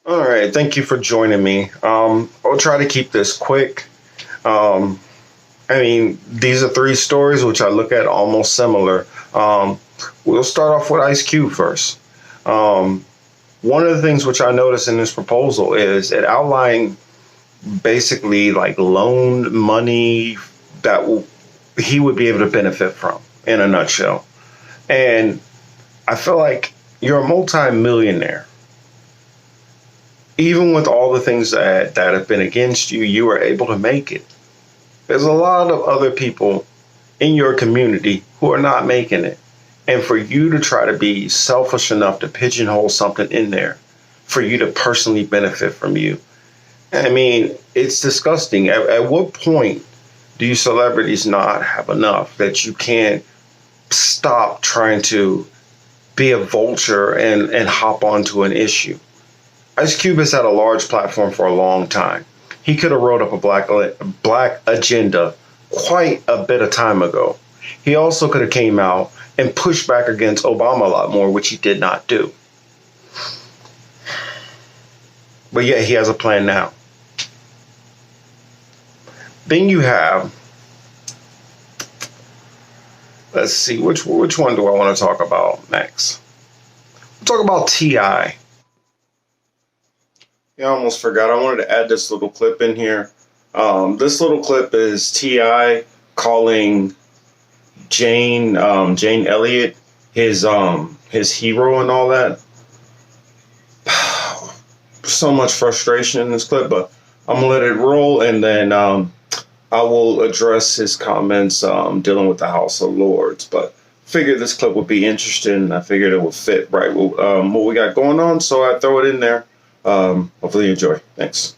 All right, thank you for joining me. I'll try to keep this quick. Um, these are three stories which I look at almost similar. We'll start off with Ice Cube first. Um, One of the things which I noticed in this proposal is it outlined basically like loan money that he would be able to benefit from in a nutshell. And I feel like you're a multi-millionaire. Even with all the things that have been against you, you were able to make it. There's a lot of other people in your community who are not making it. And for you to try to be selfish enough to pigeonhole something in there for you to personally benefit from you. I mean, it's disgusting. At what point do you celebrities not have enough that you can't stop trying to be a vulture and hop onto an issue? Ice Cube has had a large platform for a long time. He could have wrote up a black agenda quite a bit of time ago. He also could have came out and pushed back against Obama a lot more, which he did not do. But yet he has a plan now. Then you have, let's see, which one do I want to talk about next? We'll talk about T.I. Yeah, I almost forgot. I wanted to add this little clip in here. This little clip is T.I. calling Jane Elliott his hero and all that. So much frustration in this clip, but I'm gonna let it roll, and then I will address his comments dealing with the House of Lords. But figured this clip would be interesting. I figured it would fit right with what we got going on, so I throw it in there. Hopefully you enjoy. Thanks.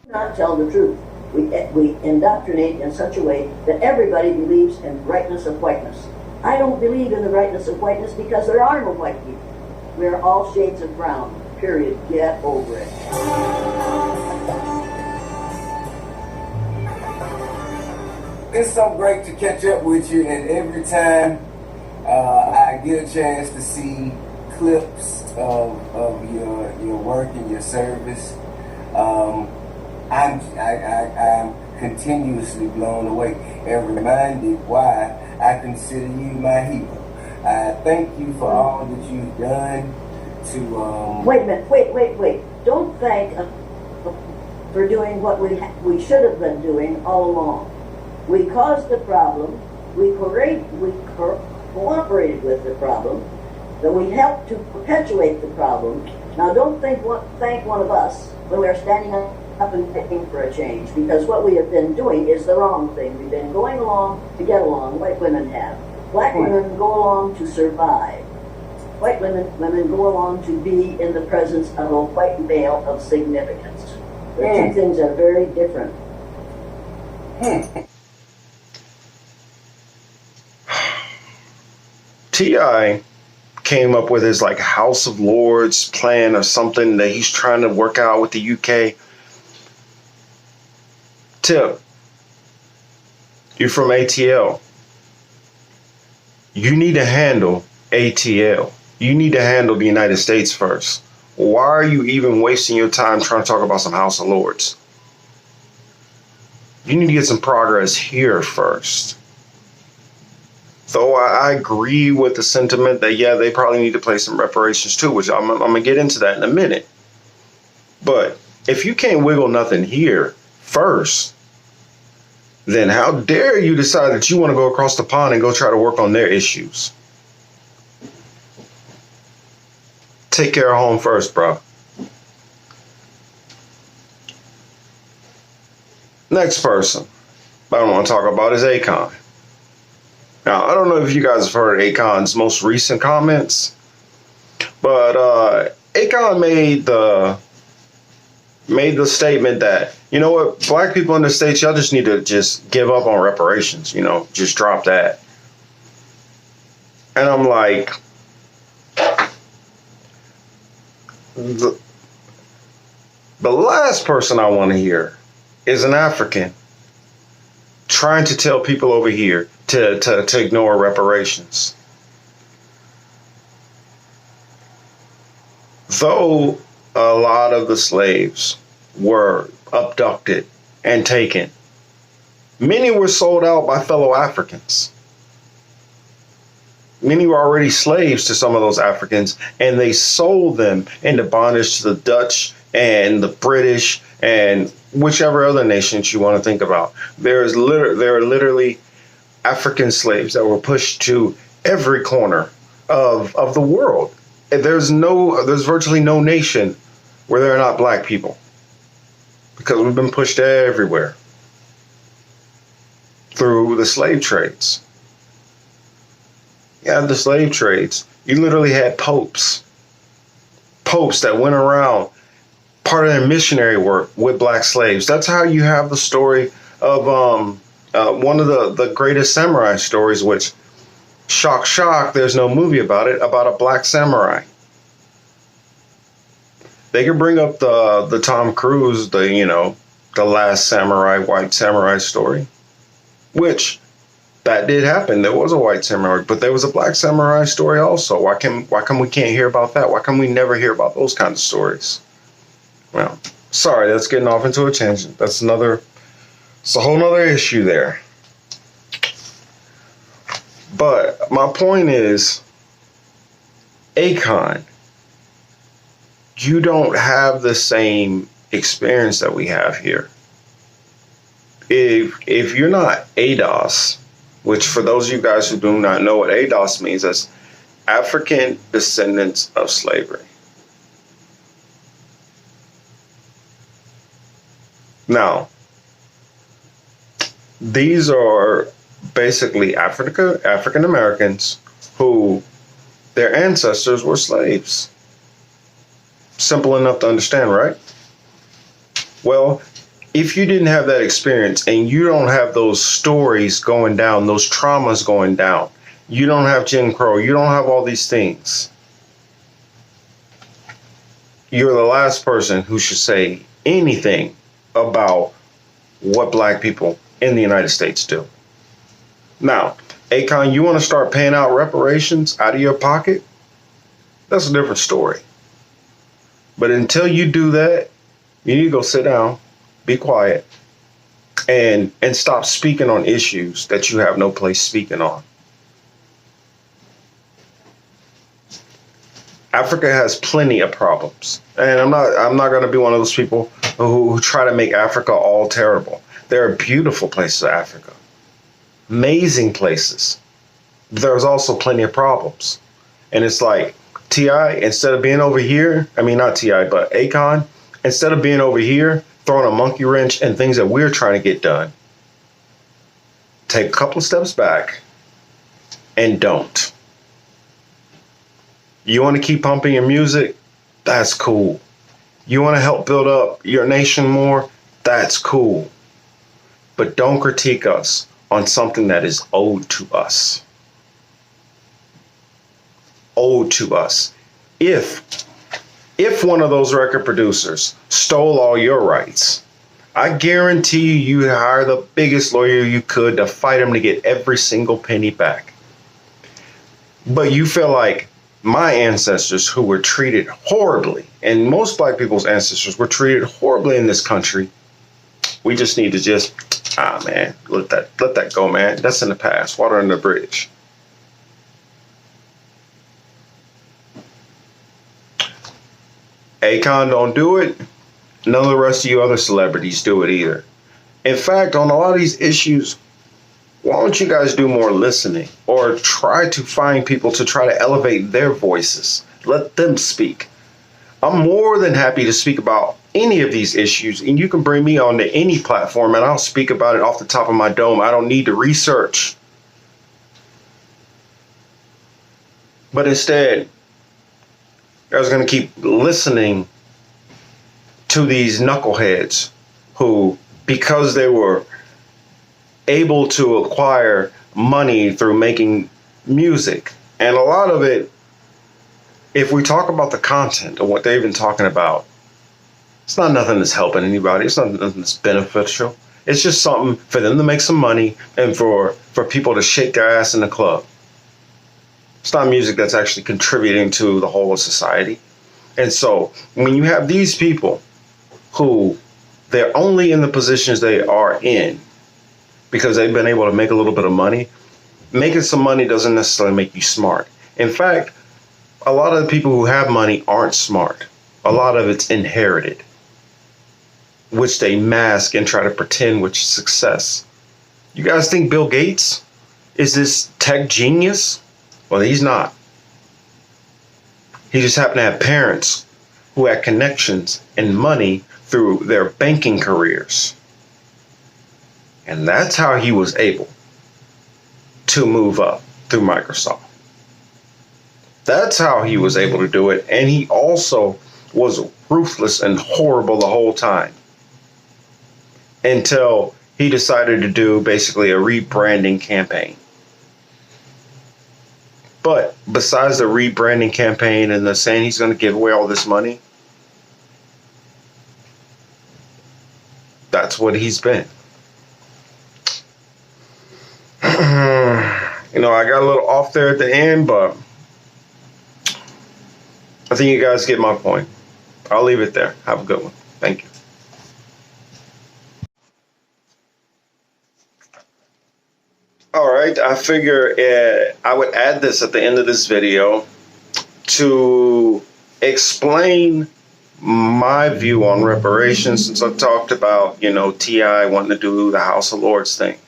Not tell the truth. We indoctrinate in such a way that everybody believes in the rightness of whiteness. I don't believe in the rightness of whiteness because there are no white people. We're all shades of brown. Period. Get over it. It's so great to catch up with you, and every time I get a chance to see clips of your work and your service, I'm continuously blown away and reminded why I consider you my hero. I thank you for all that you've done to Wait a minute. Wait. Don't thank us for doing what we should have been doing all along. We caused the problem. We cooperated with the problem. That we helped to perpetuate the problem. Now don't thank one of us when we're standing up and begging for a change, because what we have been doing is the wrong thing. We've been going along to get along. White women have. Black women go along to survive. White women go along to be in the presence of a white male of significance. The two things are very different. T.I. came up with his like House of Lords plan or something that he's trying to work out with the UK. Tip, you're from ATL. You need to handle ATL. You need to handle the United States first. Why are you even wasting your time trying to talk about some House of Lords? You need to get some progress here first. Though I agree with the sentiment that, yeah, they probably need to play some reparations too, which I'm going to get into that in a minute. But if you can't wiggle nothing here first, then how dare you decide that you want to go across the pond and go try to work on their issues? Take care of home first, bro. Next person I want to talk about is Akon. Now, I don't know if you guys have heard Akon's most recent comments, but Akon made the statement that, you know what, black people in the States, y'all just need to just give up on reparations, just drop that. And I'm like, the last person I want to hear is an African trying to tell people over here to ignore reparations. Though a lot of the slaves were abducted and taken. Many were sold out by fellow Africans. Many were already slaves to some of those Africans, and they sold them into bondage to the Dutch and the British and whichever other nations you want to think about. There are literally African slaves that were pushed to every corner of the world. There's virtually no nation where there are not black people, because we've been pushed everywhere through the slave trades. Yeah, the slave trades. You literally had popes that went around, part of their missionary work with black slaves. That's how you have the story of one of the greatest samurai stories, which, shock, there's no movie about it, about a black samurai. They could bring up the Tom Cruise, the Last Samurai, White Samurai story, which that did happen. There was a white samurai, but there was a black samurai story also. Why come we can't hear about that? Why come we never hear about those kinds of stories? Well, sorry, that's getting off into a tangent. It's a whole nother issue there. But my point is, Akon, you don't have the same experience that we have here. If you're not ADOS, which for those of you guys who do not know what ADOS means, that's African Descendants of Slavery. Now, these are basically African Americans who their ancestors were slaves. Simple enough to understand, right? Well, if you didn't have that experience and you don't have those stories going down, those traumas going down, you don't have Jim Crow, you don't have all these things, you're the last person who should say anything about what black people in the United States do. Now, Akon, you want to start paying out reparations out of your pocket? That's a different story. But until you do that, you need to go sit down, be quiet, and stop speaking on issues that you have no place speaking on. Africa has plenty of problems, and I'm not going to be one of those people who try to make Africa all terrible. There are beautiful places in Africa, amazing places. There's also plenty of problems, and it's like T.I., instead of being over here, I mean not T.I., but Akon, instead of being over here throwing a monkey wrench and things that we're trying to get done, take a couple of steps back and don't. You want to keep pumping your music? That's cool. You want to help build up your nation more? That's cool. But don't critique us on something that is owed to us. Owed to us. If one of those record producers stole all your rights, I guarantee you hire the biggest lawyer you could to fight him to get every single penny back. But you feel like my ancestors, who were treated horribly, and most black people's ancestors were treated horribly in this country, we just need to let that go, man. That's in the past. Water under the bridge. Akon don't do it. None of the rest of you other celebrities do it either. In fact, on a lot of these issues, why don't you guys do more listening, or try to find people to try to elevate their voices? Let them speak. I'm more than happy to speak about any of these issues, and you can bring me onto any platform and I'll speak about it off the top of my dome. I don't need to research. But instead, you guys are going to keep listening to these knuckleheads who, because they were able to acquire money through making music, and a lot of it, if we talk about the content of what they've been talking about, it's not nothing that's helping anybody. It's not nothing that's beneficial. It's just something for them to make some money and for people to shake their ass in the club. It's not music that's actually contributing to the whole of society. And so when you have these people who they're only in the positions they are in because they've been able to make a little bit of money, making some money doesn't necessarily make you smart. In fact, a lot of the people who have money aren't smart. A lot of it's inherited, which they mask and try to pretend which is success. You guys think Bill Gates is this tech genius? Well, he's not. He just happened to have parents who had connections and money through their banking careers. And that's how he was able to move up through Microsoft. That's how he was able to do it. And he also was ruthless and horrible the whole time until he decided to do basically a rebranding campaign. But besides the rebranding campaign and the saying he's going to give away all this money, that's what he's been. I got a little off there at the end, but I think you guys get my point. I'll leave it there. Have a good one. Thank you. All right, I figure I would add this at the end of this video to explain my view on reparations, since I've talked about, T.I. wanting to do the House of Lords thing.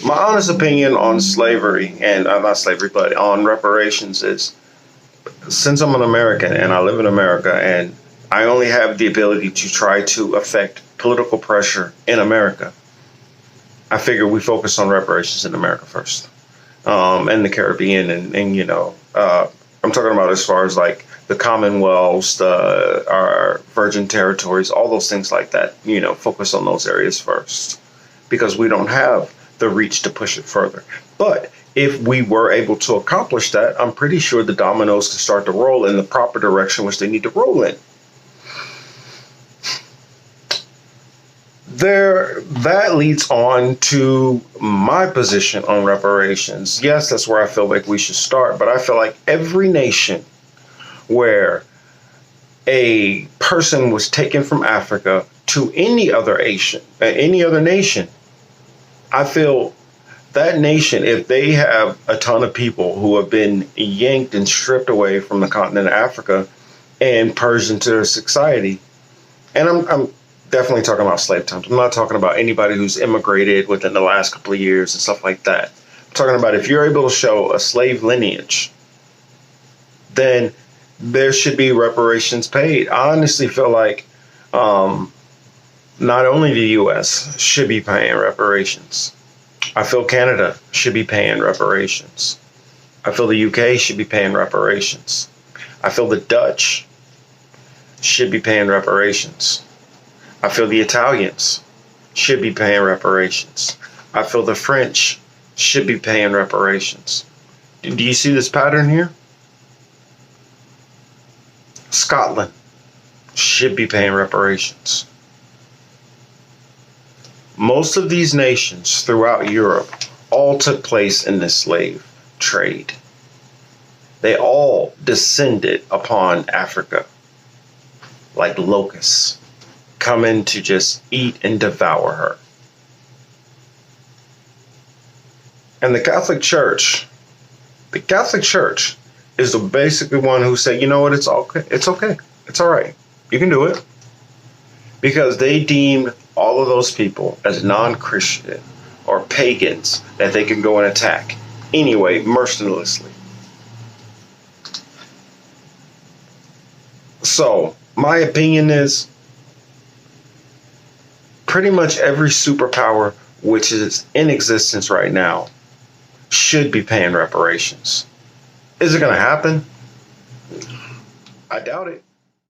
My honest opinion on slavery, and not slavery, but on reparations is, since I'm an American and I live in America and I only have the ability to try to affect political pressure in America, I figure we focus on reparations in America first, and the Caribbean, and I'm talking about as far as like the Commonwealths, our Virgin Territories, all those things like that. Focus on those areas first because we don't have the reach to push it further. But if we were able to accomplish that, I'm pretty sure the dominoes can start to roll in the proper direction which they need to roll in. That leads on to my position on reparations. Yes, that's where I feel like we should start, but I feel like every nation where a person was taken from Africa to any other nation, I feel that nation, if they have a ton of people who have been yanked and stripped away from the continent of Africa and purged into their society, and I'm definitely talking about slave times. I'm not talking about anybody who's immigrated within the last couple of years and stuff like that. I'm talking about if you're able to show a slave lineage, then there should be reparations paid. I honestly feel like not only the U.S. should be paying reparations. I feel Canada should be paying reparations. I feel the U.K. should be paying reparations. I feel the Dutch should be paying reparations. I feel the Italians should be paying reparations. I feel the French should be paying reparations. Do you see this pattern here? Scotland should be paying reparations. Most of these nations throughout Europe all took place in the slave trade. They all descended upon Africa like locusts, coming to just eat and devour her. And the Catholic Church is the basically one who said, you know what, it's okay, it's all right, you can do it. Because they deemed all of those people as non-Christian or pagans that they can go and attack anyway, mercilessly. So, my opinion is pretty much every superpower which is in existence right now should be paying reparations. Is it going to happen? I doubt it.